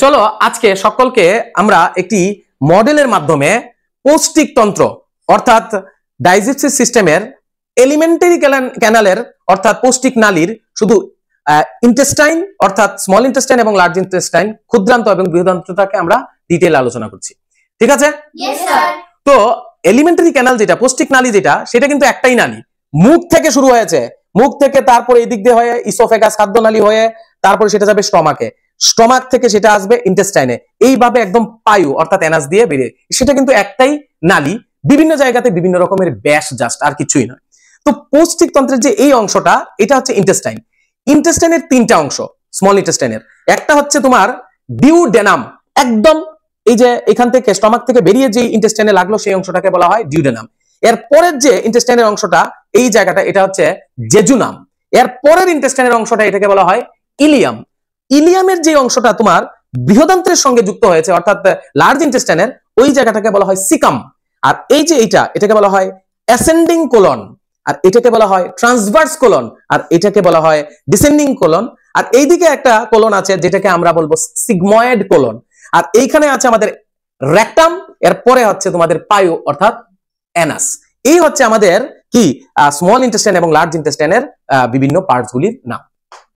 চলো আজকে সকলকে আমরা একটি মডেলের মাধ্যমে পৌষ্টিক তন্ত্র অর্থাৎ ডাইজেস্টিভ সিস্টেমের এলিমেন্টারি ক্যানালের অর্থাৎ পৌষ্টিক নালীর শুধু ইন্টেস্টাইন অর্থাৎ স্মল ইন্টেস্টাইন এবং লার্জ ইন্টেস্টাইন ক্ষুদ্রান্ত এবং বৃহদান্ত্রটাকে আমরা ডিটেইল আলোচনা করছি। ঠিক আছে? Yes, sir. তো এলিমেন্টারি ক্যানাল যেটা পৌষ্টিক নালী যেটা সেটা কিন্তু একটাই নালী, মুখ থেকে শুরু হয়েছে, মুখ থেকে তারপরে এই দিক দিয়ে হয়ে ইসোফেগাস খাদ্যনালী হয়ে তারপরে সেটা যাবে স্টমাকে, স্টমাক থেকে সেটা আসবে ইন্টেস্টাইনে, এইভাবে একদম পায়ু অর্থাৎ অ্যানাস দিয়ে বেরিয়ে, সেটা কিন্তু একটাই নালী, বিভিন্ন জায়গাতে বিভিন্ন রকমের ব্যাস জাস্ট, আর কিছুই নয়। তো পৌষ্টিক তন্ত্রের যে এই অংশটা এটা হচ্ছে ইন্টেস্টাইন। ইন্টেস্টাইনের তিনটা অংশ স্মল ইন্টেস্টাইনের, একটা হচ্ছে তোমার ডিউডেনাম, একদম এই যে এখান থেকে স্টমাক থেকে বেরিয়ে যে ইন্টেস্টাইনে লাগলো সেই অংশটাকে বলা হয় ডিউডেনাম। এর পরের যে ইন্টেস্টাইনের অংশটা এই জায়গাটা এটা হচ্ছে জেজুনাম। এর পরের ইন্টেস্টাইনের অংশটা এটাকে বলা হয় ইলিয়াম। ইলিয়ামের যে অংশটা তোমার বৃহদান্ত্রের সঙ্গে যুক্ত হয়েছে অর্থাৎ লার্জ ইন্টেস্টাইনের ওই জায়গাটাকে বলা হয় সিকাম। আর এই যে এটাকে বলা হয় অ্যাসেন্ডিং কোলন, আর এটাকে বলা হয় ট্রান্সভার্স কোলন, আর এটাকে বলা হয় ডিসেন্ডিং কোলন, আর এইদিকে একটা কোলন আছে যেটাকে আমরা বলবো সিগময়েড কোলন, আর এইখানে আছে আমাদের রেকটাম, এর পরে হচ্ছে তোমাদের পায়ু অর্থাৎ অ্যানাস। এই হচ্ছে আমাদের কি স্মল ইন্টেস্টাইন এবং লার্জ ইন্টেস্টাইনের বিভিন্ন পার্টস গুলির নাম।